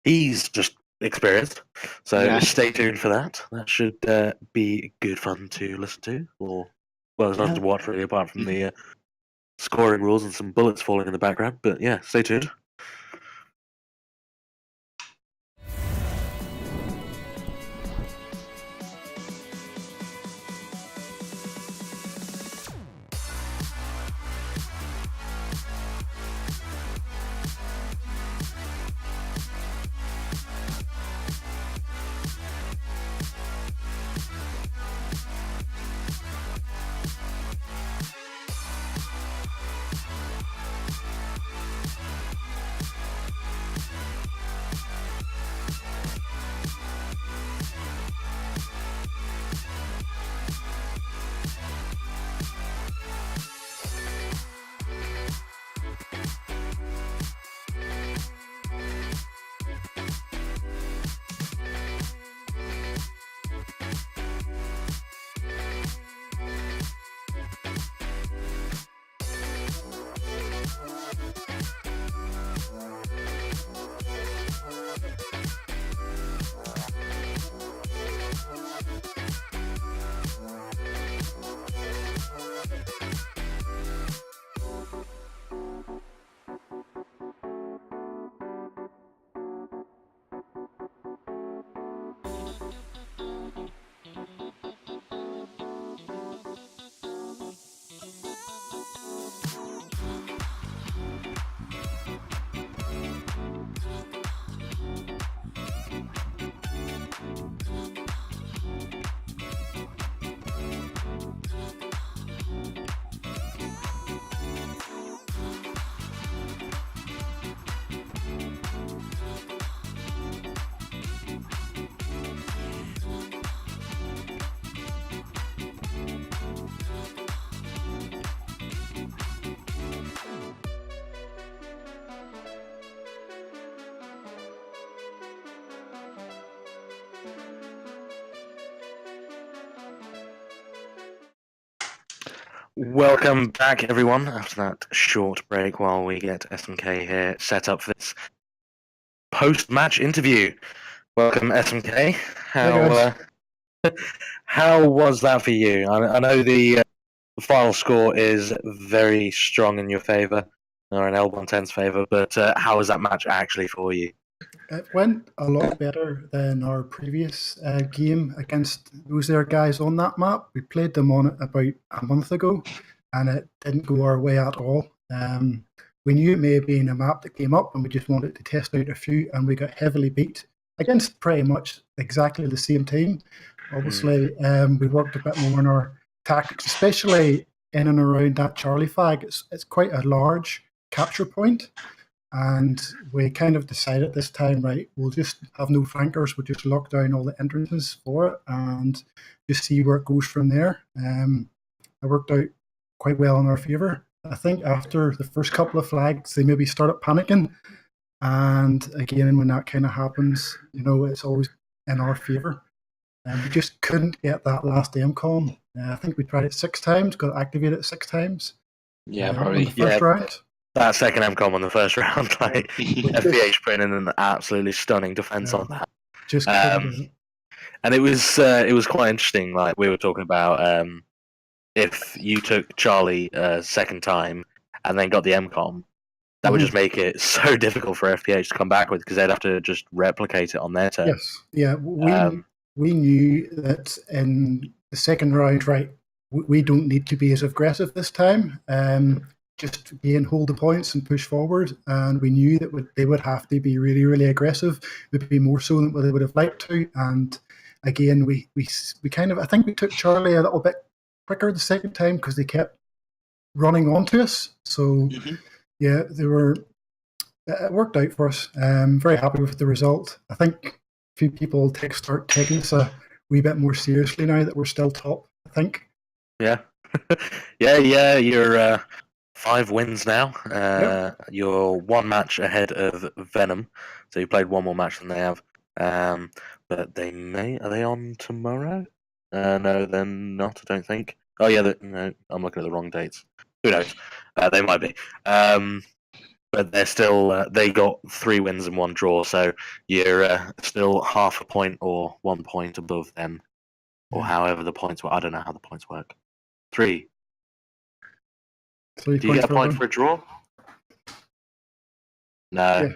he's just experienced. So stay tuned for that. That should be good fun to listen to. Or, well, there's nothing to watch really apart from the scoring rules and some bullets falling in the background. But yeah, stay tuned. Welcome back, everyone, after that short break while we get SMK here set up for this post-match interview. Welcome, SMK. How was that for you? I know the final score is very strong in your favour, or in L110's favour, but how was that match actually for you? It went a lot better than our previous game against those there guys on that map. We played them on it about a month ago, and it didn't go our way at all. We knew it may have been a map that came up, and we just wanted to test out a few, and we got heavily beat against pretty much exactly the same team. Obviously, we worked a bit more on our tactics, especially in and around that Charlie flag. It's quite a large capture point. And we kind of decided this time, right, we'll just have no flankers, we'll just lock down all the entrances for it and just see where it goes from there. It worked out quite well in our favour. I think after the first couple of flags, they maybe started panicking. And again, when that kind of happens, it's always in our favour. And we just couldn't get that last MCOM. I think we tried it 6 times, got activated 6 times. Yeah, probably. On the first round. That second MCOM on the first round, like FPH putting in an absolutely stunning defense on that. Just couldn't. And it was quite interesting. Like we were talking about, if you took Charlie second time and then got the MCOM, that would just make it so difficult for FPH to come back with, because they'd have to just replicate it on their turn. Yes, yeah. We knew that in the second round, right? We don't need to be as aggressive this time. Just again hold the points and push forward, and we knew that they would have to be really, really aggressive, maybe more so than what they would have liked to. And again, we kind of, I think we took Charlie a little bit quicker the second time because they kept running onto us. So yeah, it worked out for us. Very happy with the result. I think a few people start taking us a wee bit more seriously now that we're still top, I think. Yeah. yeah, you're 5 wins now. You're 1 match ahead of Venom, so you played 1 more match than they have. But are they on tomorrow? No, they're not, I don't think. Oh yeah, no, I'm looking at the wrong dates. Who knows? They might be. But they're still, they got 3 wins and 1 draw, so you're still half a point or 1 point above them, or however the points work. I don't know how the points work. 3. Do you get a point for a draw? No. Yeah.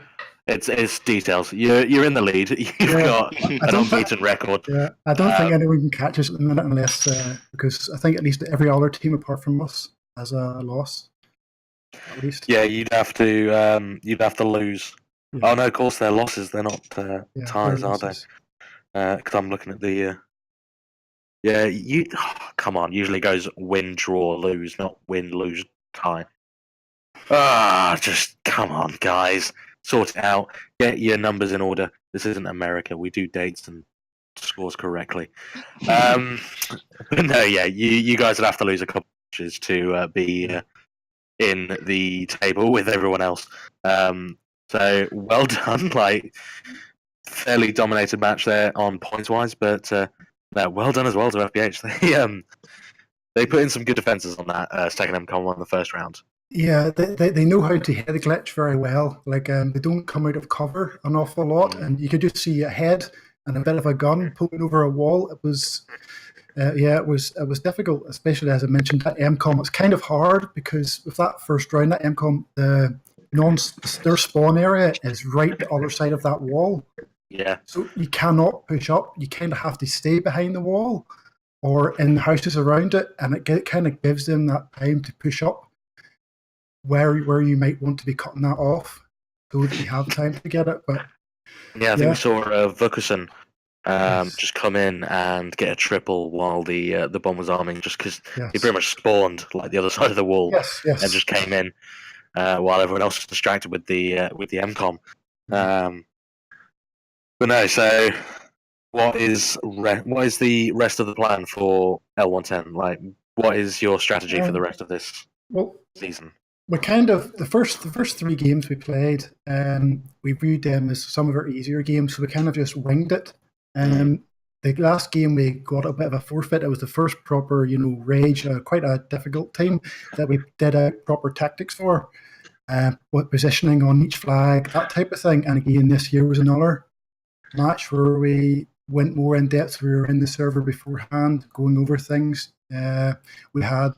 It's details. You're in the lead. You've got an unbeaten record. Yeah, I don't think anyone can catch us at the minute unless because I think at least every other team apart from us has a loss. At least. Yeah, you'd have to lose. Yeah. Oh no, of course they're losses. They're not ties, are they? Because I'm looking at the. Come on. Usually goes win, draw, lose, not win, lose, tie. Just come on, guys. Sort it out. Get your numbers in order. This isn't America. We do dates and scores correctly. But no, yeah, you guys would have to lose a couple matches to be in the table with everyone else. So well done. Like fairly dominated match there on points wise, but no, well done as well to FPH. They put in some good defenses on that second MCOM on the first round. Yeah, they know how to head glitch very well. Like they don't come out of cover an awful lot, and you could just see a head and a bit of a gun poking over a wall. It was, it was difficult, especially as I mentioned that MCOM. It's kind of hard because with that first round, that MCOM, their spawn area is right the other side of that wall. Yeah. So you cannot push up. You kind of have to stay behind the wall or in the houses around it, and it kind of gives them that time to push up where you might want to be cutting that off so that you have time to get it. But yeah, I think we saw Vukusen just come in and get a triple while the bomb was arming, just because he pretty much spawned like the other side of the wall and just came in while everyone else was distracted with the MCOM. But no, so what is the rest of the plan for L110? Like, what is your strategy for the rest of this season? We kind of the first 3 games we played, we viewed them as some of our easier games, so we kind of just winged it. the last game we got a bit of a forfeit. It was the first proper, rage, quite a difficult team that we did proper tactics for, what positioning on each flag, that type of thing. And again, this year was another match where we went more in depth. We were in the server beforehand, going over things. We had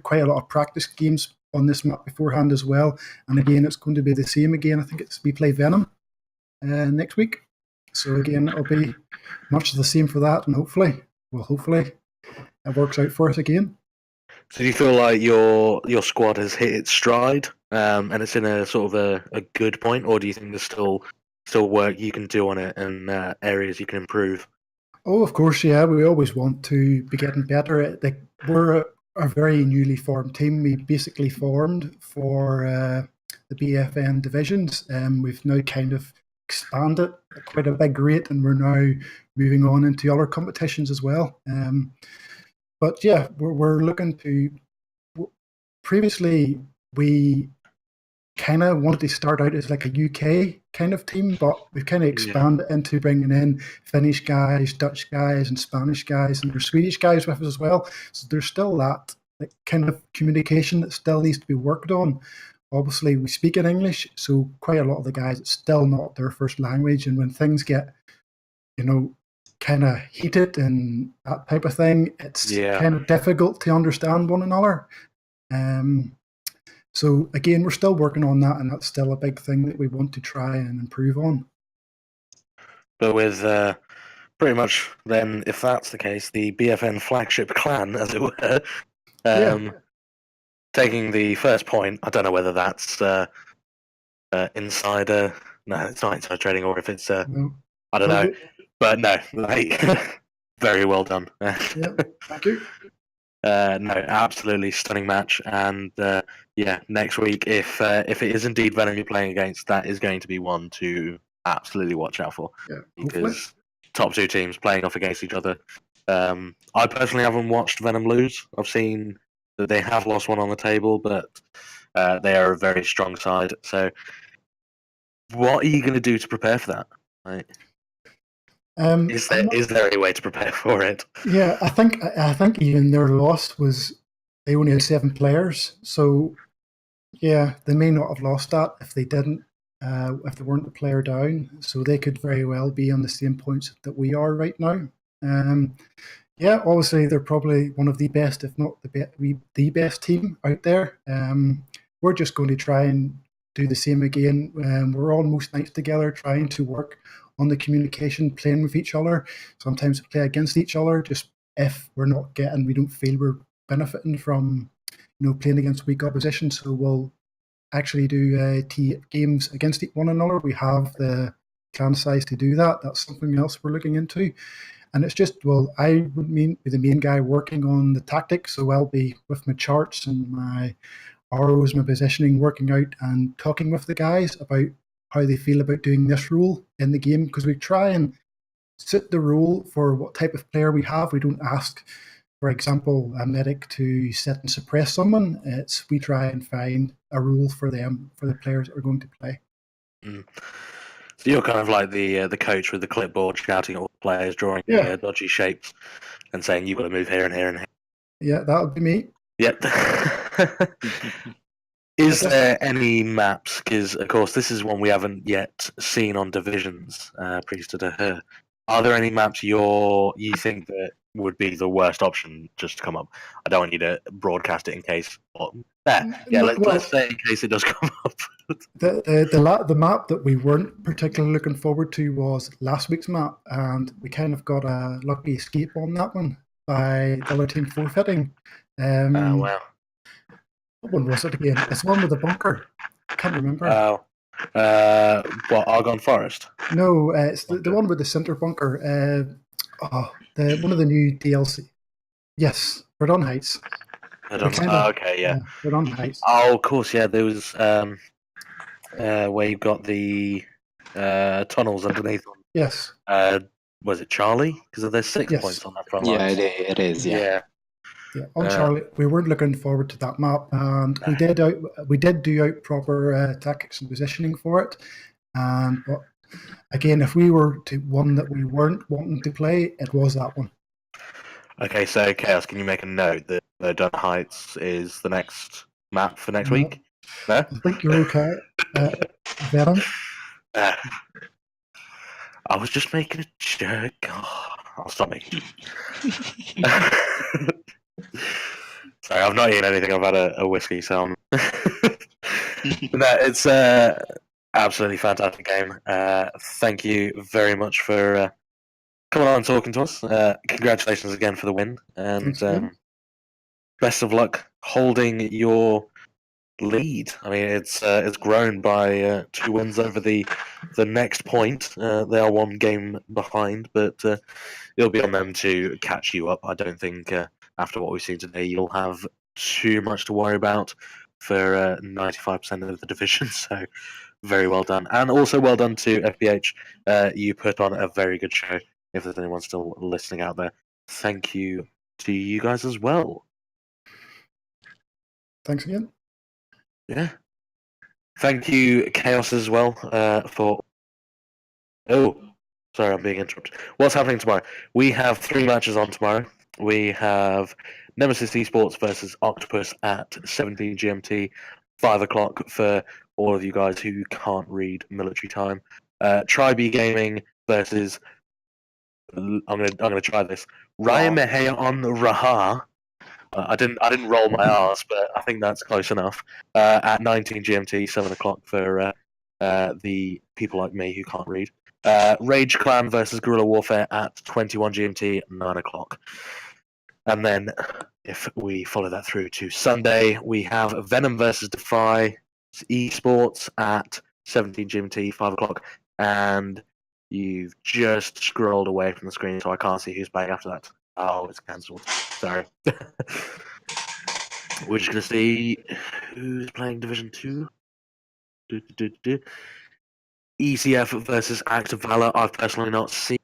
quite a lot of practice games on this map beforehand as well. And again, it's going to be the same again. I think we play Venom next week. So again, it'll be much the same for that, and hopefully it works out for us again. So do you feel like your squad has hit its stride, and it's in a sort of a good point, or do you think there's still work you can do on it and areas you can improve? Oh, of course, yeah. We always want to be getting better. We're a very newly formed team. We basically formed for the BFN divisions, and we've now kind of expanded at quite a big rate, and we're now moving on into other competitions as well. But yeah, we're looking to. Previously, we kind of wanted to start out as like a UK kind of team, but we've kind of expanded into bringing in Finnish guys, Dutch guys, and Spanish guys, and there's Swedish guys with us as well. So there's still that kind of communication that still needs to be worked on. Obviously, we speak in English, so quite a lot of the guys, it's still not their first language. And when things get, kind of heated and that type of thing, it's kind of difficult to understand one another. So again, we're still working on that, and that's still a big thing that we want to try and improve on. But with pretty much then, if that's the case, the BFN flagship clan, as it were, taking the first point, I don't know whether that's insider. No, it's not inside trading, or if it's No. I don't know. But no, very well done. Thank you. No, absolutely stunning match, and next week, if it is indeed Venom you're playing against, that is going to be one to absolutely watch out for, because top two teams playing off against each other. I personally haven't watched Venom lose. I've seen that they have lost one on the table, but they are a very strong side. So, what are you going to do to prepare for that? Right? Is there a way to prepare for it? Yeah, I think even their loss was they only had 7 players, so yeah, they may not have lost that if they didn't, if they weren't a player down. So they could very well be on the same points that we are right now. Yeah, obviously they're probably one of the best, if not the best team out there. We're just going to try and do the same again. We're all most nights together trying to work on the communication, playing with each other. Sometimes we play against each other, just if we don't feel we're benefiting from, playing against weak opposition. So we'll actually do games against one another. We have the clan size to do that. That's something else we're looking into. And it's just, I would be the main guy working on the tactics. So I'll be with my charts and my arrows, my positioning, working out and talking with the guys about how they feel about doing this rule in the game, because we try and set the rule for what type of player we have. We don't ask, for example, a medic to set and suppress someone. We try and find a rule for them, for the players that are going to play. So you're kind of like the coach with the clipboard shouting at all the players, drawing dodgy shapes and saying, you've got to move here and here and here. Yeah, that would be me. Yep. Is there any maps? Because, of course, this is one we haven't yet seen on Divisions, Priesthood of Her. Are there any maps you think that would be the worst option just to come up? I don't want you to broadcast it in case. Let's say in case it does come up. The map that we weren't particularly looking forward to was last week's map, and we kind of got a lucky escape on that one by the other team forfeiting. Wow. What one was it again? It's one with the bunker. I can't remember. What, Argonne Forest? No, it's the one with the center bunker. One of the new DLC. Yes, Verdun Heights. Okay, yeah. Verdun Heights. Oh, of course, yeah. There was where you've got the tunnels underneath. Yes. Was it Charlie? Because there's 6 points on that front line. Yeah, it is. Yeah. Yeah, on Charlie, we weren't looking forward to that map, and we did do out proper tactics and positioning for it. But again, if we were to one that we weren't wanting to play, it was that one. Okay, so Chaos, can you make a note that Dun Heights is the next map for next No. week? No? I think you're okay. Venom? Uh, I was just making a joke. Oh, I'll stop making jokes. Sorry, I've not eaten anything. I've had a whiskey, so no, it's absolutely fantastic game. Thank you very much for coming on and talking to us. Congratulations again for the win, and Thanks again. best of luck holding your lead. I mean, it's grown by 2 wins over the next point. They are 1 game behind, but it'll be on them to catch you up. I don't think after what we've seen today, you'll have too much to worry about for 95% of the division. So very well done, and also well done to FPH. You put on a very good show. If there's anyone still listening out there, thank you to you guys as well. Thanks again. Yeah. Thank you, Chaos, as well, for... Oh, sorry, I'm being interrupted. What's happening tomorrow? We have 3 matches on tomorrow. We have Nemesis Esports versus Octopus at 17 GMT, 5 o'clock for all of you guys who can't read military time. KappyB Gaming versus... I'm gonna try this. Raya Mehea on Raha. I didn't roll my R's, but I think that's close enough. At 19 GMT, 7 o'clock for the people like me who can't read. Rage Clan versus Guerrilla Warfare at 21 GMT, 9 o'clock. And then, if we follow that through to Sunday, we have Venom versus Defy Esports at 17 GMT, 5 o'clock. And you've just scrolled away from the screen, so I can't see who's playing after that. Oh, it's cancelled. Sorry. We're just going to see who's playing Division 2. ECF versus Act of Valor, I've personally not seen.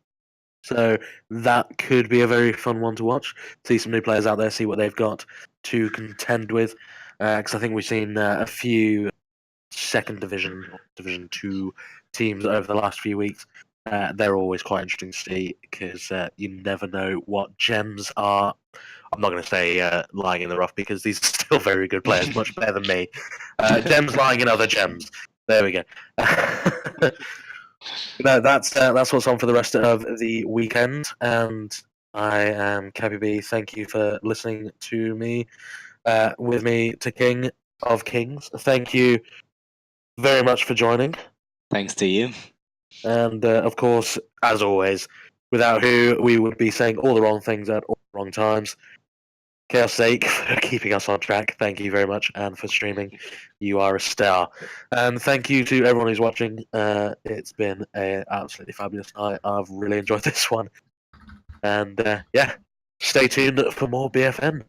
So that could be a very fun one to watch. See some new players out there, see what they've got to contend with. Because I think we've seen a few second division, Division 2 teams over the last few weeks. They're always quite interesting to see because you never know what gems are. I'm not going to say lying in the rough because these are still very good players, much better than me. Gems lying in other gems. There we go. No, that's what's on for the rest of the weekend. And I am KappyB. Thank you for listening to me. With me to King of Kings. Thank you very much for joining. Thanks to you. And of course, as always, without who we would be saying all the wrong things at all the wrong times. ChaosZake for keeping us on track. Thank you very much, and for streaming. You are a star. And thank you to everyone who's watching. It's been an absolutely fabulous night. I've really enjoyed this one. And yeah, stay tuned for more BFN.